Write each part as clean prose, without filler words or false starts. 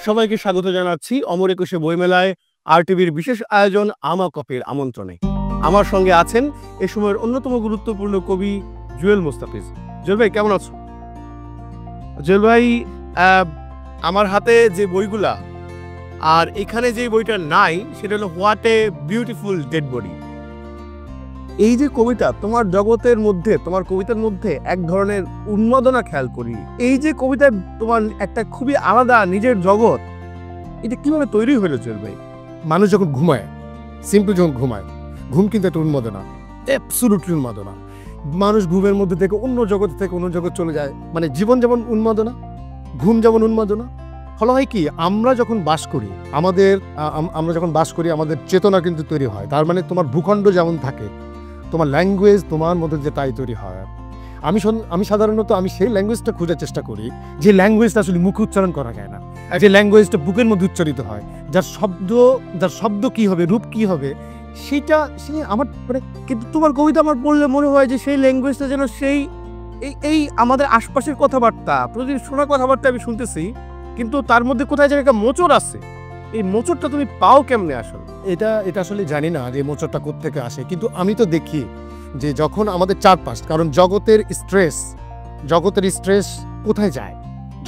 সবাইকে স্বাগত জানাচ্ছি অমর একুশে বইমেলায় আরটিভির বিশেষ আয়োজন আমা কপের আমন্ত্রণে। আমার সঙ্গে আছেন এ সময়ের অন্যতম গুরুত্বপূর্ণ কবি জুয়েল মুস্তাফিজ। জুয়েল ভাই কেমন আছো? জুয়েল ভাই, আমার হাতে যে বইগুলা আর এখানে যে বইটা নাই সেটা হলো what a beautiful dead body. এই যে কবিতা, তোমার জগতের মধ্যে, তোমার কবিতার মধ্যে এক ধরনের উন্মাদনা খেয়াল করি। এই যে কবিতা তোমার একটা খুবই আলাদা নিজের জগৎ, এটা কিভাবে তৈরি হলো জুয়েল ভাই? মানুষ যখন ঘুমায়, সিম্পল যখন ঘুমায়, ঘুম কিন্তু একটা উন্মাদনা, অ্যাবসলিউটলি উন্মাদনা। মানুষ ঘুমের মধ্যে থেকে অন্য জগৎ থেকে অন্য জগৎ চলে যায়। মানে জীবন যেমন উন্মাদনা, ঘুম যেমন উন্মাদনা। ফলে হয় কি, আমরা যখন বাস করি আমাদের চেতনা কিন্তু তৈরি হয়। তার মানে তোমার ভূখণ্ড যেমন থাকে, তোমার ল্যাঙ্গুয়েজ তোমার মধ্যে যে তাই তৈরি হয়। আমি সাধারণত সেই ল্যাঙ্গুয়েজটা খোঁজার চেষ্টা করি যে ল্যাঙ্গুয়েজটা আসলে মুখে উচ্চারণ করা যায় না, যে ল্যাঙ্গুয়েজটা বুকের মধ্যে উচ্চারিত হয়, যার শব্দ কি হবে, রূপ কি হবে, সেটা আমার মানে। কিন্তু তোমার কবিতা আমার পড়লে মনে হয় যে সেই ল্যাঙ্গুয়েজটা যেন সেই এই আমাদের আশপাশের কথাবার্তা, প্রতিদিন শোনা কথাবার্তা আমি শুনতেছি, কিন্তু তার মধ্যে কোথায় যেন একটা মোচড় আছে। এই মোচড়টা তুমি পাও কেমনে আসলে? এটা আসলে জানি না যে মোচড়টা কোত্থেকে আসে, কিন্তু আমি তো দেখি যে যখন আমাদের চারপাশ, কারণ জগতের স্ট্রেস কোথায় যায়?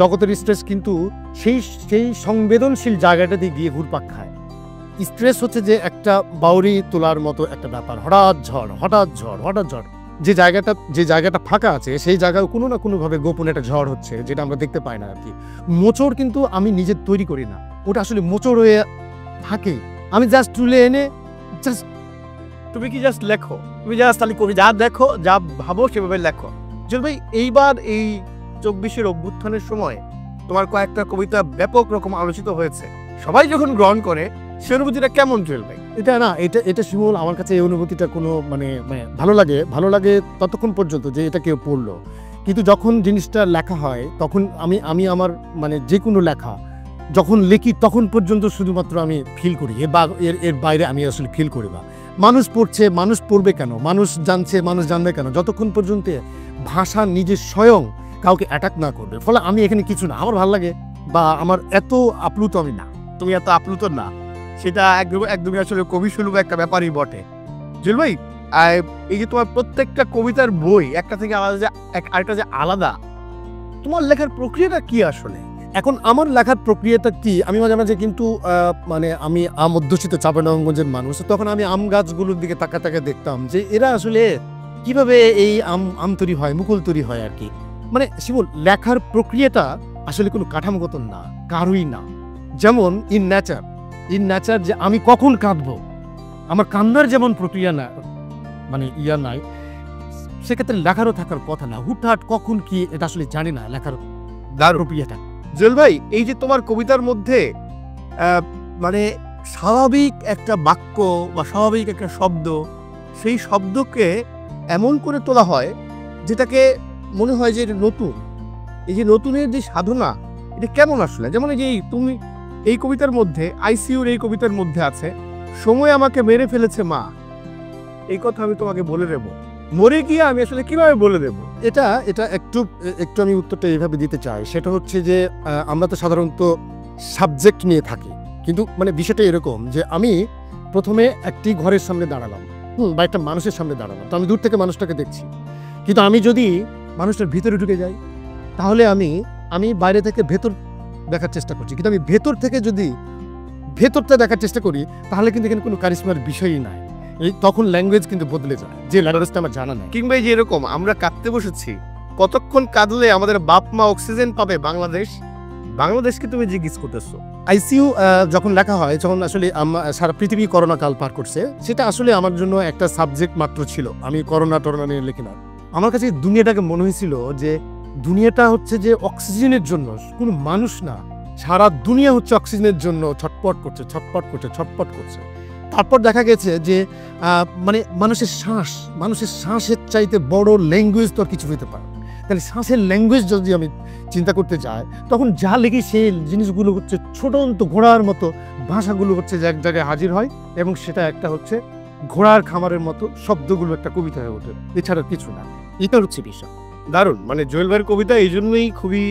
জগতের স্ট্রেস কিন্তু সেই সংবেদনশীল জায়গাটাতে গিয়ে ঘুরপাক খায়। স্ট্রেস হচ্ছে যে একটা বাউরি তোলার মতো একটা ব্যাপার, হঠাৎ ঝড়। যে জায়গাটা ফাঁকা আছে সেই জায়গায় কোনো না কোনোভাবে গোপন একটা ঝড় হচ্ছে, যেটা আমরা দেখতে পাই না আর কি। মোচড় কিন্তু আমি নিজে তৈরি করি না, ওটা আসলে মোচড় হয়ে থাকে। আমি জাস্ট তুলে এনে তুমি কি জাস্ট লেখো? তুমি জাস্ট তাহলে কবি যা দেখো, যা ভাবো সেভাবে লেখো। জুয়েল ভাই, এইবার এই 24-এর অভ্যুত্থানের সময় তোমার কয়েকটা কবিতা ব্যাপক রকম আলোচিত হয়েছে। সবাই যখন গ্রহণ করে সে অনুভূতিটা কেমন জুয়েল ভাই? এটা শিমুল, আমার কাছে এই অনুভূতিটা কোনো মানে ভালো লাগে ততক্ষণ পর্যন্ত যে এটা কেউ পড়লো। কিন্তু যখন জিনিসটা লেখা হয় তখন আমি আমার মানে যে কোনো লেখা যখন লিখি তখন পর্যন্ত শুধুমাত্র আমি ফিল করি, এর বাইরে আমি আসলে ফিল করি না। মানুষ পড়ছে, মানুষ পড়বে কেন, মানুষ জানছে, মানুষ জানবে কেন, যতক্ষণ পর্যন্ত ভাষা নিজে স্বয়ং কাউকে অ্যাটাক না করবে। ফলে আমি এখানে কিছু না, আমার ভালো লাগে বা আমার এত আপ্লুত আমি না। তুমি এত আপ্লুত না, সেটা একদমই আসলে কবি সুলভ একটা ব্যাপারই বটে। জুয়েল ভাই, এই যে তোমার প্রত্যেকটা কবিতার বই একটা থেকে আলাদা, আরেকটা যে আলাদা, তোমার লেখার প্রক্রিয়াটা কি আসলে? এখন আমার লেখার প্রক্রিয়াটা কি, আমি মাঝে মাঝে কিন্তু মানে আমি আম অধ্যুষিত চাঁপাইনবাবগঞ্জের মানুষ, তখন আমি আম গাছগুলোর দিকে তাকা দেখতাম যে এরা আসলে কিভাবে এই আম তৈরি হয়, মুকুল তৈরি হয় আর কি। মানে শিমুল, লেখার প্রক্রিয়াটা আসলে কোনো কাঠামোগত না, কারোই না। যেমন ইন নেচার যে আমি কখন কাঁদবো, আমার কান্নার যেমন প্রক্রিয়া না, মানে নাই, সেক্ষেত্রে লেখারও থাকার কথা না। হুটহাট কখন কি এটা আসলে জানি না লেখার প্রক্রিয়াটা। জুয়েল ভাই, এই যে তোমার কবিতার মধ্যে মানে স্বাভাবিক একটা বাক্য বা স্বাভাবিক একটা শব্দ, সেই শব্দকে এমন করে তোলা হয় যেটাকে মনে হয় যে এটা নতুন। এই যে নতুনের যে সাধনা, এটা কেমন আসলে? যেমন এই যে তুমি এই কবিতার মধ্যে, আইসিইউর এই কবিতার মধ্যে আছে, সময় আমাকে মেরে ফেলেছে মা, এই কথা আমি তোমাকে বলে দেবো, মরে গিয়ে আমি আসলে কিভাবে বলে দেবো? এটা একটু আমি উত্তরটা এইভাবে দিতে চাই। সেটা হচ্ছে যে আমরা তো সাধারণত সাবজেক্ট নিয়ে থাকি, কিন্তু মানে বিষয়টা এরকম যে আমি প্রথমে একটি ঘরের সামনে দাঁড়ালাম, বা একটা মানুষের সামনে দাঁড়ালাম, তো আমি দূর থেকে মানুষটাকে দেখছি, কিন্তু আমি যদি মানুষটার ভিতরে ঢুকে যাই তাহলে আমি বাইরে থেকে ভেতর দেখার চেষ্টা করছি, কিন্তু আমি ভেতর থেকে যদি ভেতরটা দেখার চেষ্টা করি তাহলে কিন্তু এখানে কোনো কারিশমার বিষয়ই নাই। তখন ল্যাঙ্গুয়েজ কিন্তু বদলে যায়, যে ল্যাঙ্গুয়েজটা আমার জানা নাই। কিংবা যে এরকম আমরা কাঁদতে বসেছি, কতক্ষণ কাঁদলে আমাদের বাপ মা অক্সিজেন পাবে বাংলাদেশকে তুমি জিজ্ঞেস করতেছো। আইসিইউ যখন লেখা হয়, যখন আসলে সারা পৃথিবী করোনা কাল পার করছে, সেটা আসলে আমার জন্য একটা সাবজেক্ট মাত্র ছিল। আমি করোনা নিয়ে লিখি না। আমার কাছে দুনিয়াটাকে মনে হয়েছিল যে দুনিয়াটা হচ্ছে যে অক্সিজেনের জন্য, কোনো মানুষ না, সারা দুনিয়া হচ্ছে অক্সিজেনের জন্য ছটপট করছে। তারপর দেখা গেছে যে মানে মানুষের শ্বাসের চাইতে বড় ল্যাঙ্গুয়েজ তো আর কিছু হতে পারে। তাহলে শ্বাসের ল্যাঙ্গুয়েজ যদি আমি চিন্তা করতে যাই, তখন যা লিখি সেই জিনিসগুলো হচ্ছে ছোটন্ত ঘোড়ার মতো, ভাষাগুলো হচ্ছে যে এক জায়গায় হাজির হয়, এবং সেটা একটা হচ্ছে ঘোড়ার খামারের মতো শব্দগুলো একটা কবিতা হয়ে ওঠে, এছাড়া কিছু না। এটা হচ্ছে বিষয়। দারুণ, মানে জুয়েল ভাইয়ের কবিতা এই জন্যই খুবই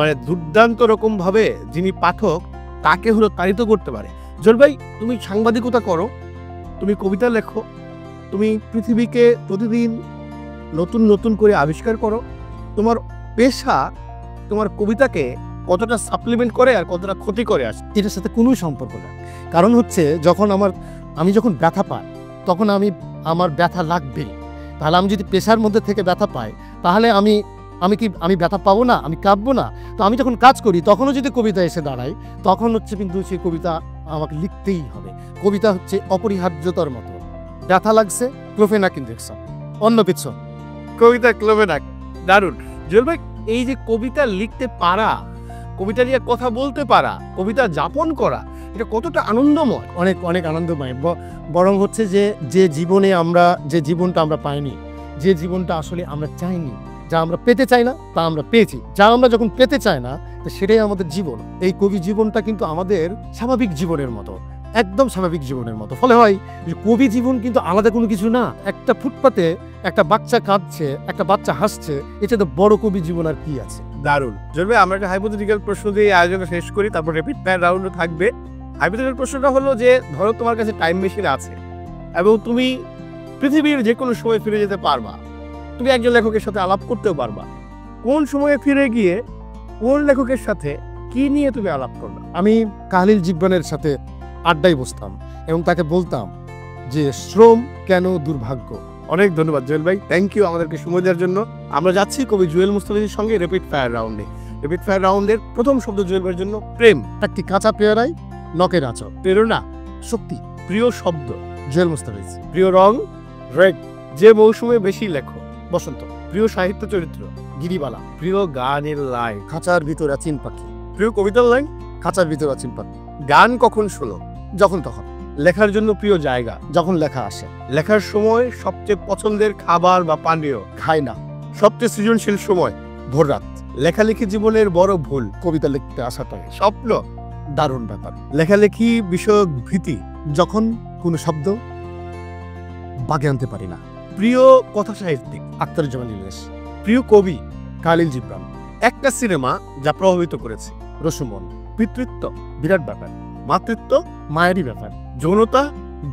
মানে দুর্দান্ত রকম ভাবে যিনি পাঠক তাকে হলো তাড়িত করতে পারে। জুয়েল ভাই, তুমি সাংবাদিকতা করো, তুমি কবিতা লেখো, তুমি পৃথিবীকে প্রতিদিন নতুন নতুন করে আবিষ্কার করো। তোমার পেশা তোমার কবিতাকে কতটা সাপ্লিমেন্ট করে আর কতটা ক্ষতি করে আসে? এটার সাথে কোনো সম্পর্ক না। কারণ হচ্ছে আমি যখন ব্যথা পাই তখন আমার ব্যথা লাগবেই। তাহলে আমি যদি পেশার মধ্যে থেকে ব্যথা পাই তাহলে আমি ব্যথা পাবো না, আমি কাঁদবো না। তো আমি যখন কাজ করি তখনও যদি কবিতা এসে দাঁড়ায় তখন হচ্ছে কিন্তু সেই কবিতা আমাকে লিখতেই হবে। কবিতা হচ্ছে অপরিহার্যতার মতো। ব্যথা লাগছে, ক্লোফেনা কিন্তু অন্য কিছু। কবিতা ক্লোবেনাক, দারুণ। জুয়েল ভাই, এই যে কবিতা লিখতে পারা, কবিতা নিয়ে কথা বলতে পারা, কবিতা যাপন করা, এটা কতটা আনন্দময়? অনেক অনেক আনন্দময়। বরং হচ্ছে যে জীবনটা আমরা পাইনি, যে জীবনটা আসলে আমরা চাইনি, যা আমরা পেতে চাই না তা আমরা পেয়েছি, যা আমরা যখন পেতে চাই না তো সেটাই আমাদের জীবন। এই কবি জীবনটা কিন্তু আমাদের স্বাভাবিক জীবনের মতো, একদম স্বাভাবিক জীবনের মতো। ফলে হয় যে কবি জীবন কিন্তু আলাদা কোনো কিছু না। একটা ফুটপাতে একটা বাচ্চা কাঁদছে, একটা বাচ্চা হাসছে, এটা তো বড় কবি জীবন আর কি আছে। দারুণ। জুয়েল ভাই, আমরা একটা হাইপোথেটিক্যাল প্রশ্ন দিয়ে আয়োজনটা শেষ করি, তারপর র্যাপিড ফায়ার রাউন্ডও থাকবে। হাইপোথেটিক্যাল প্রশ্নটা হলো যে, ধরো তোমার কাছে টাইম মেশিন আছে এবং তুমি পৃথিবীর যে কোনো সময় ফিরে যেতে পারবা, তুমি একজন লেখকের সাথে আলাপ করতেও পারবা। কোন সময়ে ফিরে গিয়ে কোন লেখকের সাথে কি নিয়ে তুমি আলাপ করবে? আমি কাহলিল জিব্রানের সাথে আড্ডায় বসতাম এবং তাকে বলতাম যে শ্রম কেন দুর্ভাগ্য। অনেক ধন্যবাদ জুয়েল ভাই, থ্যাংক ইউ আমাদেরকে সময় দেওয়ার জন্য। আমরা যাচ্ছি কবি জুয়েল মুস্তাফিজের সঙ্গে র্যাপিড ফায়ার রাউন্ডে। র্যাপিড ফায়ার রাউন্ডের প্রথম শব্দ জুয়েল ভাইয়ের জন্য প্রেম। একটি কাঁচা পেয়ারায় নখের আঁচড়। প্রেরণা, শক্তি, প্রিয় শব্দ জুয়েল মুস্তাফিজ। প্রিয় রং রেড। যে মৌসুমে বেশি লেখো? বসন্ত। প্রিয় সাহিত্য চরিত্র? গিরিবালা। প্রিয় গানের লাইন? খাঁচার ভিতর আচিন পাখি। প্রিয় কবিতার লাইন? খাঁচার ভিতর আচিন পাখি। গান কখন শোনো? যখন তখন। লেখার জন্য প্রিয় জায়গা? যখন লেখা আসে। লেখার সময় সবচেয়ে পছন্দের খাবার বা পানীয়? খাই না। সবচেয়ে সৃজনশীল সময়? ভোর রাত। লেখালেখি জীবনের বড় ভুল? কবিতা লিখতে আসাটাই স্বপ্ন? দারুণ ব্যাপার। লেখালেখি বিষয়ক ভীতি? যখন কোনো শব্দ বাগে আনতে পারি না। প্রিয় কথা সাহিত্যিক? আখতারুজ্জামান ইলিয়াস। প্রিয় কবি? কাহলিল জিব্রান। একটা সিনেমা যা প্রভাবিত করেছে? রসুমন। পিতৃত্ব? বিরাট ব্যাপার। মাতৃত্ব? মায়েরই ব্যাপার। যৌনতা?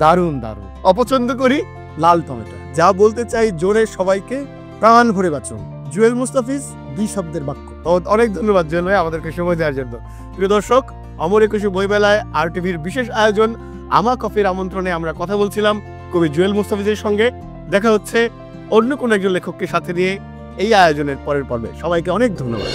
দারুণ দারুণ। অপছন্দ করি? লাল টমেটো। যা বলতে চাই জোরে সবাইকে? প্রাণ ভরে বাঁচুন। জুয়েল মুস্তাফিজ। 2 শব্দের বাক্য। অনেক ধন্যবাদ জুয়েল ভাই আমাদেরকে সময় দেওয়ার জন্য। প্রিয় দর্শক, অমর একুশে বইমেলায় RTVর বিশেষ আয়োজন আমা কফির আমন্ত্রণে আমরা কথা বলছিলাম কবি জুয়েল মুস্তাফিজের সঙ্গে। দেখা হচ্ছে অন্য কোনো একজন লেখককে সাথে নিয়ে এই আয়োজনের পরের পর্বে। সবাইকে অনেক ধন্যবাদ।